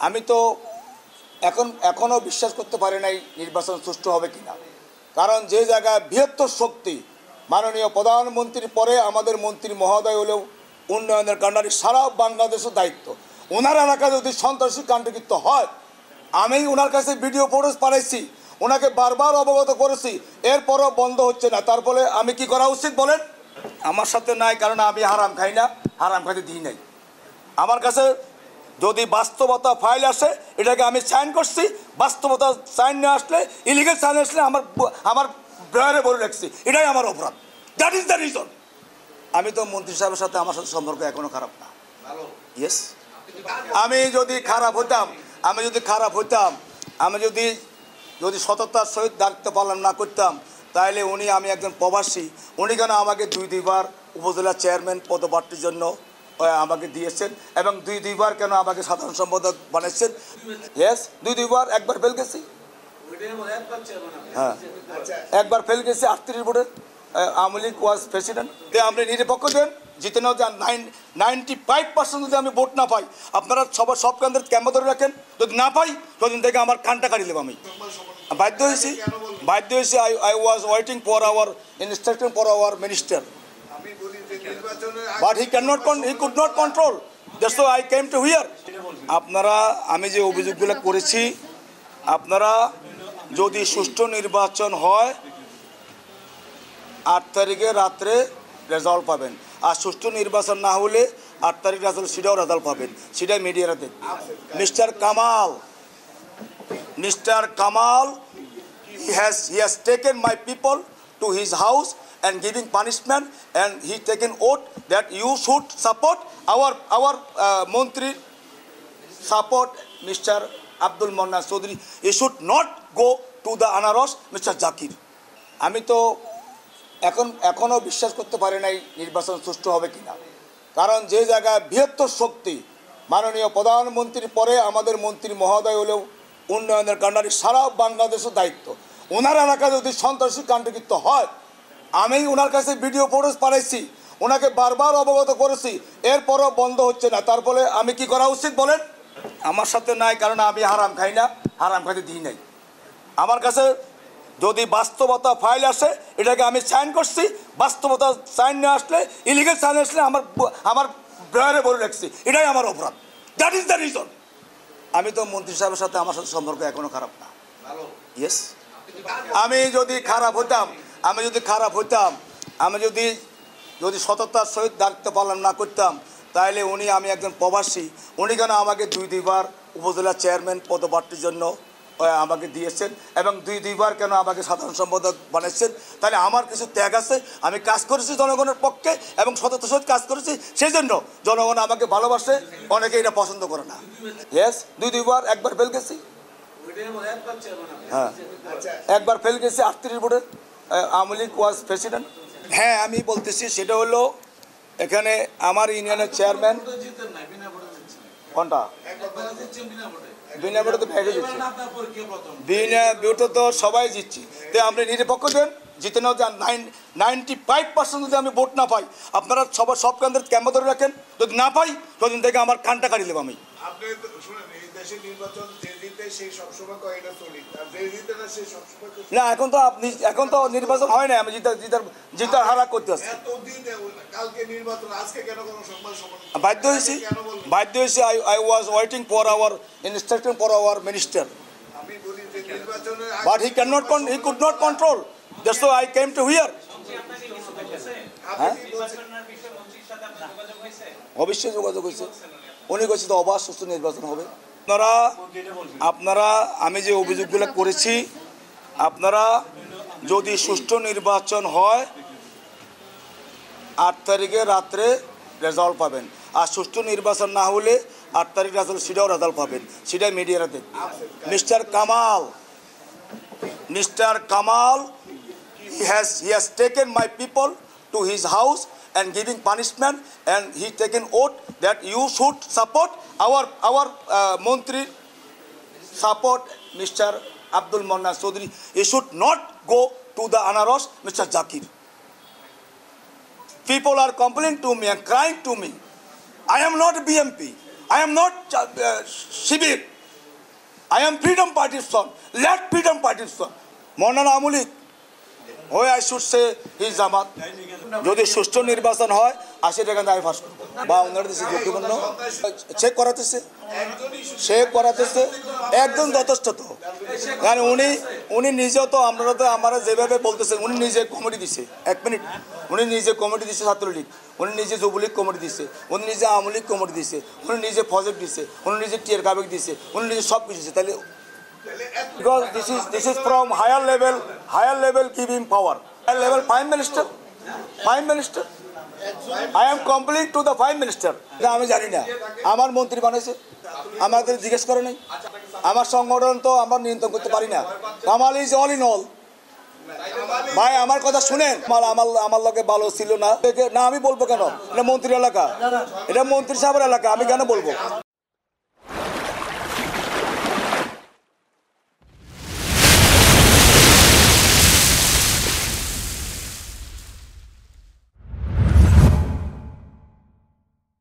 আমি তো এখনো বিশ্বাস করতে পারি নাই নির্বাচন সুষ্ঠু হবে কিনা। কারণ যে জায়গায় বৃহত্তর শক্তি মাননীয় প্রধানমন্ত্রীর পরে আমাদের মন্ত্রী মহোদয় হলেও উন্নয়নের কাণ্ডারি সারা বাংলাদেশের দায়িত্ব। ওনার এলাকায় যদি সন্ত্রাসী কাণ্ডকৃত্য হয়, আমি ওনার কাছে ভিডিও ফুটেজ পাঠাইছি, ওনাকে বারবার অবগত করেছি, এরপরও বন্ধ হচ্ছে না। তারপরে আমি কি করা উচিত বলেন? আমার সাথে নাই, কারণ আমি হারাম খাই না, হারাম খাইতে দিই নাই। আমার কাছে যদি বাস্তবতা ফাইল আসে, এটাকে আমি সাইন করছি। বাস্তবতা সাইন নিয়ে আসলে, ইলিগাল সাইন আসলে আমার ড্রয়ারে বলে রাখছি, এটাই আমার অপরাধ। That is the reason. আমি তো মন্ত্রী সাহেবের সাথে আমার সাথে সম্পর্ক এখনো খারাপ না। ইয়েস, আমি যদি খারাপ হইতাম, আমি যদি সততার সহিত দায়িত্ব পালন না করতাম, তাহলে আমি একজন প্রবাসী, উনি কেন আমাকে দুইবার উপজেলা চেয়ারম্যান পদপ্রার্থীর জন্য আমাকে দিয়েছেন, এবং দুইবার কেন আমাকে সাধারণ সম্পাদক বানাইছেন। ইয়েস, দুইবার, একবার ফেল গেছি। হ্যাঁ, একবার ফেল গেছি 38 ভোটে। আওয়ামী লীগ ওয়াজ প্রেসিডেন্ট। আপনি নিরপেক্ষ দেন, জিতে নাও, যে 95% যদি আমি ভোট না পাই, আপনারা সব কেন্দ্রের ক্যাম্পে ধরে রাখেন। যদি না পাই, সেদিন থেকে আমার কানটা কাটি নেব। আমি বাধ্য হয়েছি। I was waiting for our instruction for our minister, but he could not control. That's why I came to here. আপনারা, আমি যে অভিযোগগুলো করেছি, আপনারা যদি সুষ্ঠু নির্বাচন হয় 8 তারিখে রাত্রে রেজাল্ট পাবেন। আর সুষ্ঠু নির্বাচন না হলে 8 তারিখ রেজাল্ট, সেটাও রেজাল্ট পাবেন, সেটাই মিডিয়ারা দেখবে। Mister Kamal he has taken my people to his house and giving punishment, and he taken oath that you should support our Mantri, support Mr. Abdul Mannan Chaudhary. You should not go to the Anaros, Mr. Zakir. আমি তো এখনো বিশ্বাস করতে পারি নাই নির্বাচন সুষ্ঠু হবে কিনা। কারণ যে জায়গায় বৃহত্তর শক্তি মাননীয় প্রধানমন্ত্রীর পরে আমাদের মন্ত্রী মহোদয় হলেও উন্নয়নের কাণ্ডারি সারা বাংলাদেশের দায়িত্ব। ওনার এলাকায় যদি সন্ত্রাসী কাণ্ডকৃত্য হয়, আমি ওনার কাছে ভিডিও ফুটেজ পাঠাইছি, ওনাকে বারবার অবগত করেছি, এরপরও বন্ধ হচ্ছে না। তারপরে আমি কি করা উচিত বলেন? আমার সাথে নাই, কারণ আমি হারাম খাই না, হারাম খাইতে দিই নাই। আমার কাছে যদি বাস্তবতা ফাইল আসে, এটাকে আমি সাইন করছি। বাস্তবতা সাইন নিয়ে আসলে, ইলিগাল সাইন আসলে আমার ড্রয়ারে বলে রাখছি, এটাই আমার অপরাধ। That is the reason. আমি তো মন্ত্রী সাহেবের সাথে আমার সাথে সম্পর্ক এখনো খারাপ না। ইয়েস, আমি যদি খারাপ হইতাম, আমি যদি সততার সহিত দায়িত্ব পালন না করতাম, তাহলে আমি একজন প্রবাসী, উনি কেন আমাকে দুইবার উপজেলা চেয়ারম্যান পদপ্রার্থীর জন্য আমাকে দিয়েছেন, এবং দুইবার কেন আমাকে সাধারণ সম্পাদক বানাইছেন। তাহলে আমার কিছু ত্যাগ আছে। আমি কাজ করেছি জনগণের পক্ষে এবং সততার সহিত কাজ করেছি, সেই জন্য জনগণ আমাকে ভালোবাসে, অনেকে এটা পছন্দ করে না। ইয়েস, দুইবার, একবার ফেল গেছি। হ্যাঁ, একবার ফেল গেছি 38 ভোটে। আওয়ামী লীগ ওয়াজ প্রেসিডেন্ট। হ্যাঁ, আমি বলতেছি, সেটা হলো এখানে আমার ইউনিয়নের চেয়ারম্যান কোনটা বিনা ভোটে তো ভেঙে দিচ্ছি, বিনা ভোটে তো সবাই জিতছি। তো আপনি নিরপেক্ষ দেন, জিতে নাও, যে 95% যদি আমি ভোট না পাই, আপনারা সব কেন্দ্রের ক্যাম্পে ধরে রাখেন। যদি না পাই, সেদিন থেকে আমার কানটা কাটি নেব। আমি না, এখন তো নির্বাচন হয় না, আমি জিতার হারা করতে আসছি। বাধ্য হয়েছি। I was waiting for our instruction for our minister, but he could not control. That's why I came to here. হ্যাঁ, অবশ্যই যোগাযোগ হয়েছে। উনি কইছে তো অবাধ সুষ্ঠু নির্বাচন হবে। আপনারা আমি যে অভিযোগগুলো করেছি, আপনারা যদি সুষ্ঠু নির্বাচন হয় 8 তারিখে রাত্রে রেজাল্ট পাবেন। আর সুষ্ঠু নির্বাচন না হলে 8 তারিখ রেজাল্ট, সেটাও রেজাল্ট পাবেন, সেটাই মিডিয়ারা দেখবে। Mister Kamal he has taken my people to his house and giving punishment, and he taken oath that you should support our Mantri, support Mr. Abdul Mannan Chaudhary. You should not go to the Anaros, Mr. Zakir. People are complaining to me and crying to me. I am not a BMP. I am not Shibir. I am Freedom Party's son. Let Freedom Party's son. Maulana Amulik. Why I should say he is Jamaat. যদি সুষ্ঠু নির্বাচন হয় 80 টাকা আমি ফাঁস করবো বা ওনার দেশে ঝুঁকিপূর্ণ চেক করাতেছে একদম যথেষ্ট তো কারণ উনি নিজেও তো আমরা যেভাবে বলতেছে উনি নিজে কমিটি দিছে 1 মিনিট উনি নিজে কমিটি দিছে ছাত্রলীগ উনি নিজে যুবলীগ কমিটি দিছে উনি নিজে আওয়ামী লীগ কমিটি দিছে উনি নিজে প্রজেক্ট দিছে উনি নিজে টিয়ার কাবেক দিছে উনি নিজে সব কিছু দিছে তাহলে because this is from higher level giving power higher level prime minister I am complete to the prime minister আমি জানি না আমার মন্ত্রী বানাইছে আমাদের জিজ্ঞেস করে নাই আমার সংগঠন তো আমরা নিয়ন্ত্রণ করতে পারি না Kamal is all in all ভাই আমার কথা শুনেন আমার লগে ভালো ছিল না আমি বলবো কেন এটা মন্ত্রী এলাকা এটা মন্ত্রী সাহেবের এলাকা আমি কেন বলবো